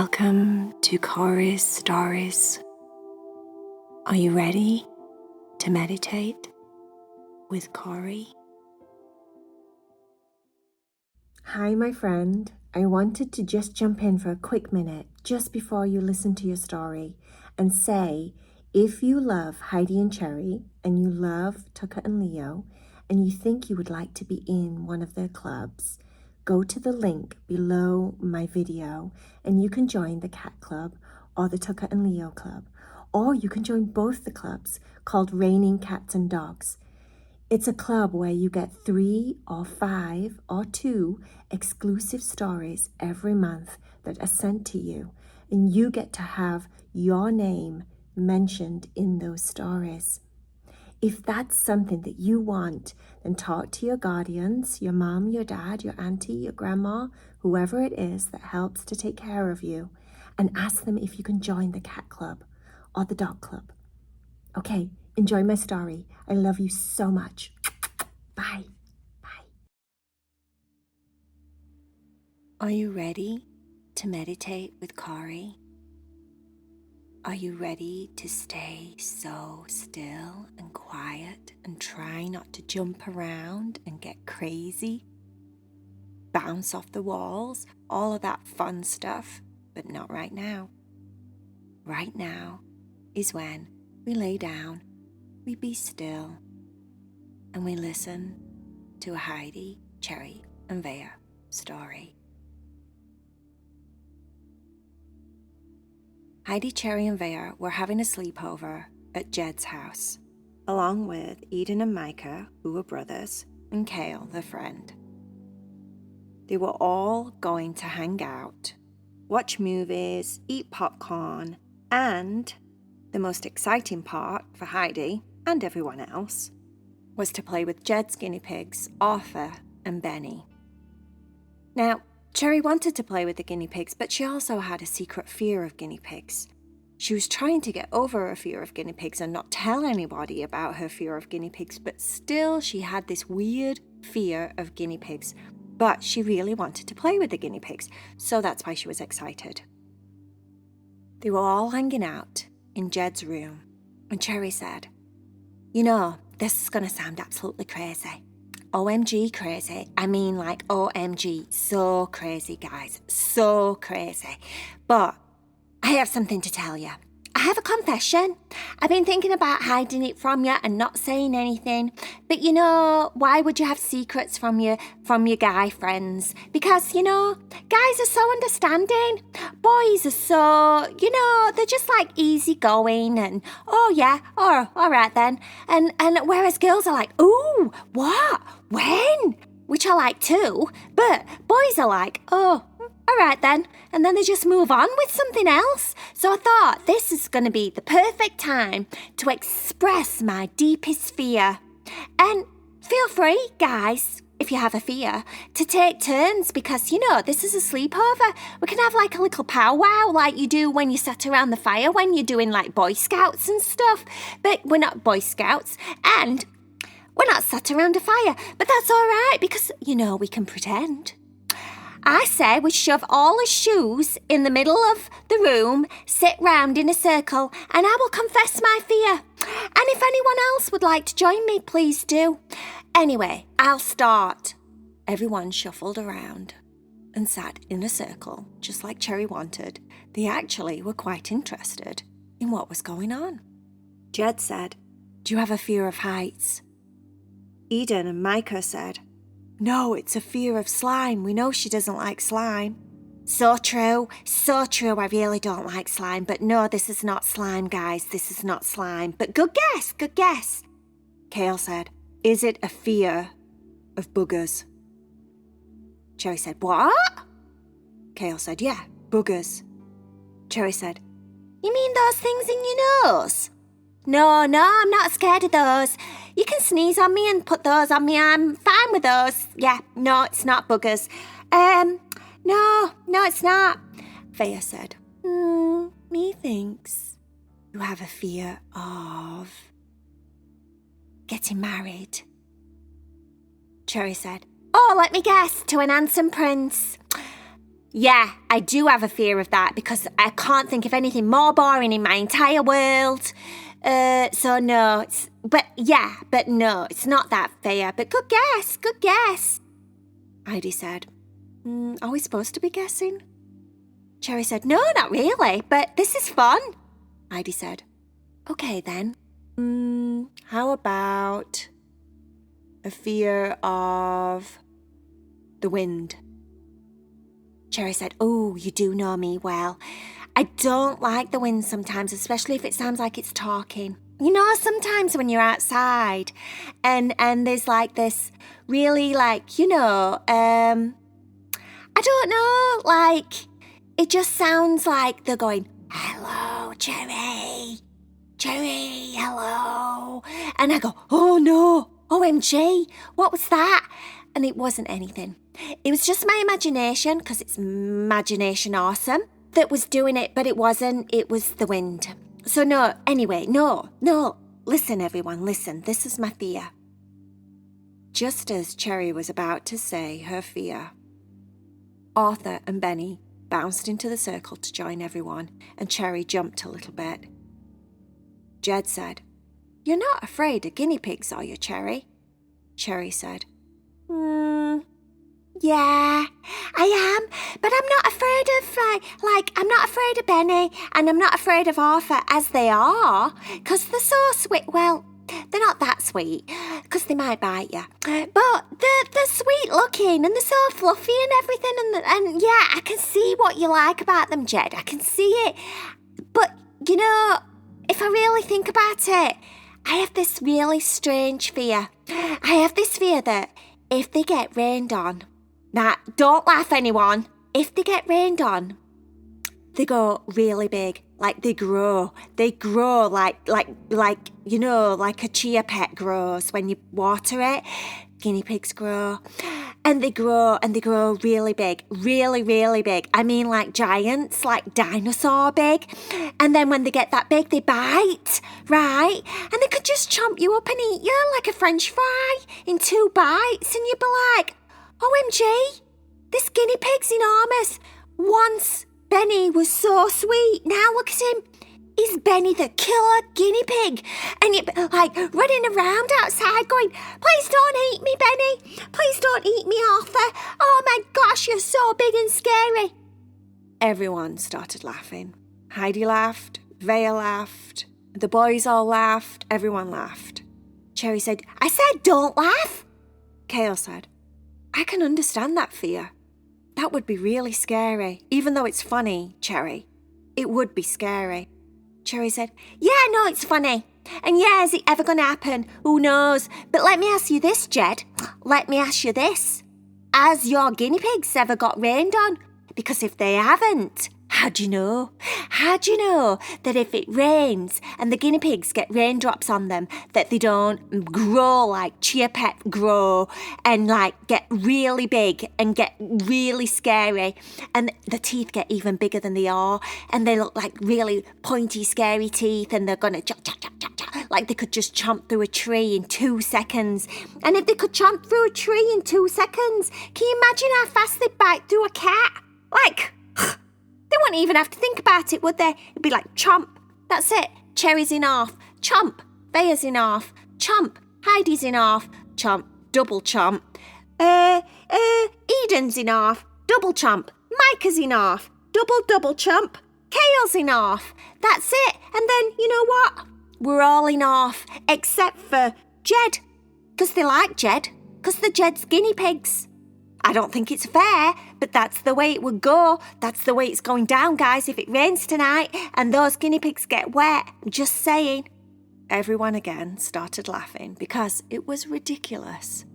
Welcome to Cory's Stories. Are you ready to meditate with Cory? Hi, my friend. I wanted to just jump in for a quick minute just before you listen to your story and say, if you love Heidi and Cherry and you love Tucker and Leo and you think you would like to be in one of their clubs, go to the link below my video and you can join the Cat Club or the Tucker and Leo Club, or you can join both the clubs called Raining Cats and Dogs. It's a club where you get 3 or 5 or 2 exclusive stories every month that are sent to you, and you get to have your name mentioned in those stories. If that's something that you want, then talk to your guardians, your mom, your dad, your auntie, your grandma, whoever it is that helps to take care of you, and ask them if you can join the Cat Club or the Dog Club. Okay, enjoy my story. I love you so much. Bye. Bye. Are you ready to meditate with Cory? Are you ready to stay so still and quiet and try not to jump around and get crazy? Bounce off the walls, all of that fun stuff, but not right now. Right now is when we lay down, we be still, and we listen to a Heidi, Cherry, and Vaya story. Heidi, Cherry, and Vaya were having a sleepover at Jed's house, along with Eden and Micah, who were brothers, and Kale, their friend. They were all going to hang out, watch movies, eat popcorn, and the most exciting part for Heidi and everyone else was to play with Jed's guinea pigs, Arthur and Benny. Now, Cherry wanted to play with the guinea pigs, but she also had a secret fear of guinea pigs. She was trying to get over her fear of guinea pigs and not tell anybody about her fear of guinea pigs, but still she had this weird fear of guinea pigs. But she really wanted to play with the guinea pigs, so that's why she was excited. They were all hanging out in Jed's room, and Cherry said, "You know, this is going to sound absolutely crazy. OMG crazy. I mean like OMG, so crazy, guys, so crazy. But I have something to tell you. I have a confession. I've been thinking about hiding it from you and not saying anything. But you know, why would you have secrets from your guy friends? Because, you know, guys are so understanding. Boys are so, you know, they're just like easygoing and, oh yeah, oh, all right then. And whereas girls are like, ooh, what? When? Which I like too. But boys are like, oh, all right then, and then they just move on with something else. So I thought this is going to be the perfect time to express my deepest fear. And feel free, guys, if you have a fear, to take turns because, you know, this is a sleepover. We can have like a little powwow like you do when you sit around the fire when you're doing like Boy Scouts and stuff. But we're not Boy Scouts and we're not sat around a fire. But that's all right because, you know, we can pretend. I say we shove all the shoes in the middle of the room, sit round in a circle, and I will confess my fear. And if anyone else would like to join me, please do. Anyway, I'll start. Everyone shuffled around and sat in a circle, just like Cherry wanted. They actually were quite interested in what was going on. Jed said, "Do you have a fear of heights?" Eden and Micah said, "No, it's a fear of slime. We know she doesn't like slime." So true. I really don't like slime. But no, this is not slime, guys. This is not slime. But good guess. Kale said, "Is it a fear of boogers?" Cherry said, "What?" Kale said, "Yeah, boogers." Cherry said, "You mean those things in your nose?" No, I'm not scared of those. You can sneeze on me and put those on me. I'm fine with those. Yeah, no, it's not boogers. No, it's not. Vaya said, me thinks you have a fear of getting married. Cherry said, "Oh, let me guess, to an handsome prince." Yeah, I do have a fear of that because I can't think of anything more boring in my entire world. So no, but no, it's not that fear. But good guess. Heidi said, are we supposed to be guessing? Cherry said, no, not really, but this is fun. Heidi said, okay then. How about a fear of the wind? Cherry said, oh, you do know me well. I don't like the wind sometimes, especially if it sounds like it's talking. You know, sometimes when you're outside and there's like this really like, I don't know, like it just sounds like they're going, hello, Cherry, hello. And I go, oh no, OMG, what was that? And it wasn't anything. It was just my imagination, because it's imagination awesome, that was doing it, but it wasn't. It was the wind. So no, anyway, no. Listen, everyone, listen. This is my fear. Just as Cherry was about to say her fear, Arthur and Benny bounced into the circle to join everyone, and Cherry jumped a little bit. Jed said, you're not afraid of guinea pigs, are you, Cherry? Cherry said, yeah, I am, but I'm not afraid of, I'm not afraid of Benny, and I'm not afraid of Arthur as they are, because they're so sweet. Well, they're not that sweet, because they might bite you, but they're sweet looking, and they're so fluffy and everything, and yeah, I can see what you like about them, Jed, I can see it, but, if I really think about it, I have this really strange fear. I have this fear that if they get rained on, now, don't laugh, anyone. If they get rained on, they go really big. Like they grow. They grow like a chia pet grows when you water it. Guinea pigs grow. And they grow really big. Really, really big. I mean like giants, like dinosaur big. And then when they get that big, they bite, right? And they could just chomp you up and eat you like a French fry in 2 bites. And you'd be like, OMG, this guinea pig's enormous. Once Benny was so sweet. Now look at him. Is Benny the killer guinea pig? And you're like running around outside going, please don't eat me, Benny. Please don't eat me, Arthur. Oh my gosh, you're so big and scary. Everyone started laughing. Heidi laughed. Vaya laughed. The boys all laughed. Everyone laughed. Cherry said, I said don't laugh. Kale said, I can understand that fear. That would be really scary. Even though it's funny, Cherry, it would be scary. Cherry said, yeah, no, it's funny. And yeah, is it ever going to happen? Who knows? But let me ask you this, Jed. Let me ask you this. Has your guinea pigs ever got rained on? Because if they haven't, how do you know? How do you know that if it rains and the guinea pigs get raindrops on them, that they don't grow like chia pet grow and like get really big and get really scary and the teeth get even bigger than they are and they look like really pointy, scary teeth and they're going to chop, chop, chop, chop, chop, like they could just chomp through a tree in 2 seconds. And if they could chomp through a tree in 2 seconds, can you imagine how fast they'd bite through a cat? Like... They wouldn't even have to think about it, would they? It'd be like, chomp. That's it. Cherry's in half. Chomp. Vaya's in half. Chomp. Heidi's in half. Chomp. Double chomp. Eden's in half. Double chomp. Micah's in half. Double chomp. Kale's in half. That's it. And then, you know what? We're all in half. Except for Jed. Because they like Jed. Because they're Jed's guinea pigs. I don't think it's fair, but that's the way it would go. That's the way it's going down, guys, if it rains tonight and those guinea pigs get wet. I'm just saying. Everyone again started laughing because it was ridiculous.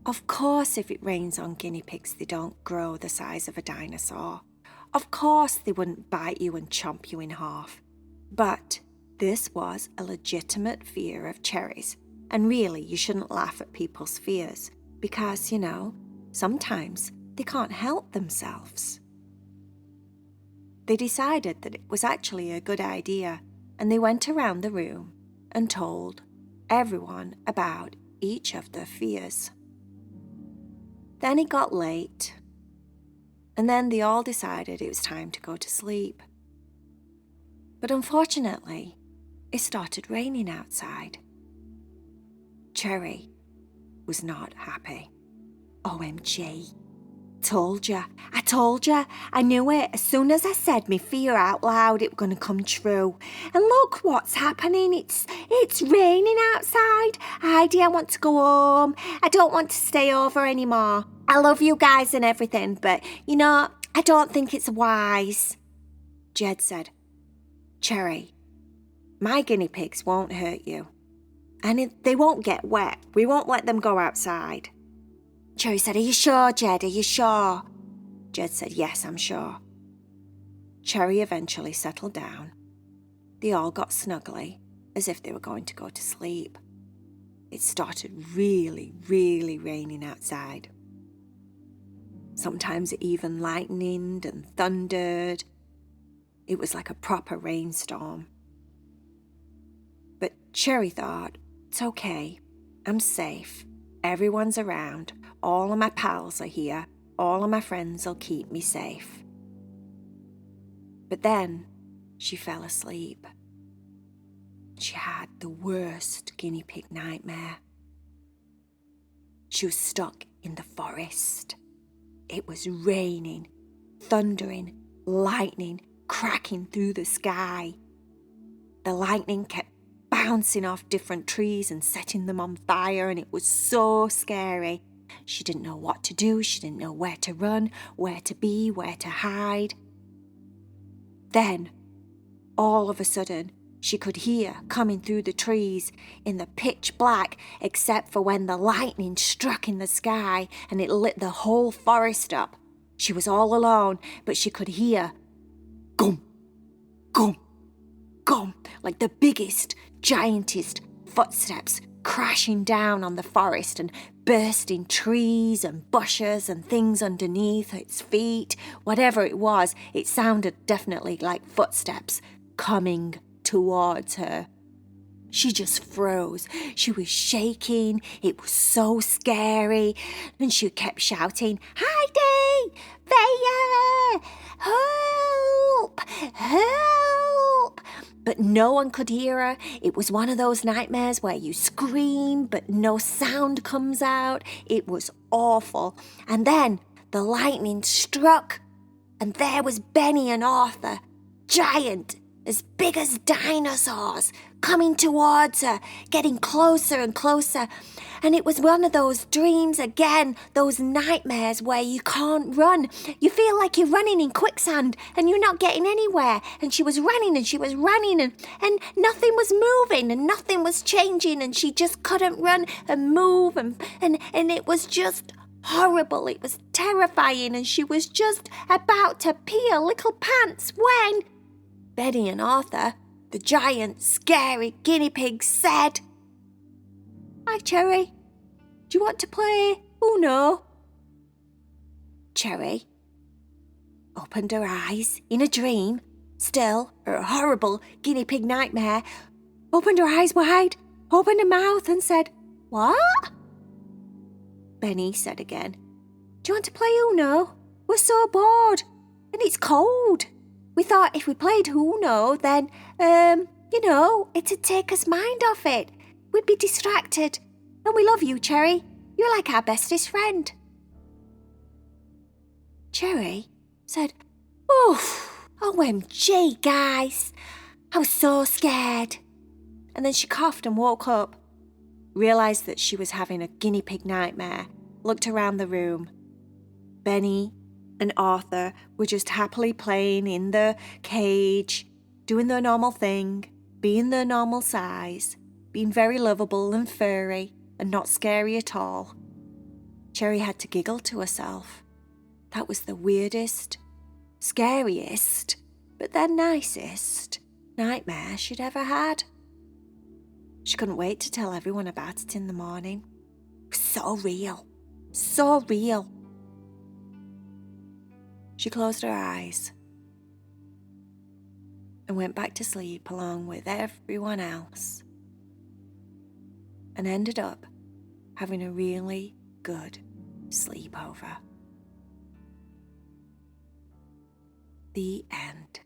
Of course, if it rains on guinea pigs, they don't grow the size of a dinosaur. Of course, they wouldn't bite you and chomp you in half. But this was a legitimate fear of Cherry's. And really, you shouldn't laugh at people's fears because, sometimes they can't help themselves. They decided that it was actually a good idea, and they went around the room and told everyone about each of their fears. Then it got late, and then they all decided it was time to go to sleep. But unfortunately, it started raining outside. Cherry was not happy. OMG. I told ya. I knew it. As soon as I said me fear out loud, it was going to come true. And look what's happening. It's raining outside. Heidi, I want to go home. I don't want to stay over anymore. I love you guys and everything, but, I don't think it's wise. Jed said, Cherry, my guinea pigs won't hurt you. And they won't get wet. We won't let them go outside. Cherry said, Are you sure, Jed? Are you sure? Jed said, Yes, I'm sure. Cherry eventually settled down. They all got snuggly, as if they were going to go to sleep. It started really, really raining outside. Sometimes it even lightened and thundered. It was like a proper rainstorm. But Cherry thought, It's okay. I'm safe. Everyone's around. All of my pals are here. All of my friends will keep me safe. But then she fell asleep. She had the worst guinea pig nightmare. She was stuck in the forest. It was raining, thundering, lightning cracking through the sky. The lightning kept bouncing off different trees and setting them on fire, and it was so scary. She didn't know what to do. She didn't know where to run, where to be, where to hide. Then, all of a sudden, she could hear coming through the trees in the pitch black, except for when the lightning struck in the sky and it lit the whole forest up. She was all alone, but she could hear gum, gum, gum, like the biggest, giantest footsteps crashing down on the forest and bursting trees and bushes and things underneath its feet. Whatever it was, it sounded definitely like footsteps coming towards her. She just froze. She was shaking. It was so scary. And she kept shouting, Heidi! Vaya! Help! Help! But no one could hear her. It was one of those nightmares where you scream, but no sound comes out. It was awful. And then the lightning struck, and there was Benny and Arthur, giant, as big as dinosaurs, coming towards her, getting closer and closer. And it was one of those dreams again, those nightmares where you can't run. You feel like you're running in quicksand and you're not getting anywhere. And she was running and she was running and nothing was moving and nothing was changing, and she just couldn't run and move and it was just horrible. It was terrifying, and she was just about to pee her little pants when Benny and Arthur, the giant, scary guinea pigs, said, Hi, Cherry. Do you want to play Uno? Cherry opened her eyes in a dream, still her horrible guinea pig nightmare, opened her eyes wide, opened her mouth and said, What? Benny said again, Do you want to play Uno? We're so bored, and it's cold. We thought if we played Uno, then, it'd take us mind off it. We'd be distracted. And we love you, Cherry. You're like our bestest friend. Cherry said, Oof, OMG, guys. I was so scared. And then she coughed and woke up, realised that she was having a guinea pig nightmare, looked around the room. Benny and Arthur were just happily playing in the cage, doing their normal thing, being their normal size, being very lovable and furry and not scary at all. Cherry had to giggle to herself. That was the weirdest, scariest, but then nicest nightmare she'd ever had. She couldn't wait to tell everyone about it in the morning. It was so real, so real. She closed her eyes and went back to sleep along with everyone else, and ended up having a really good sleepover. The end.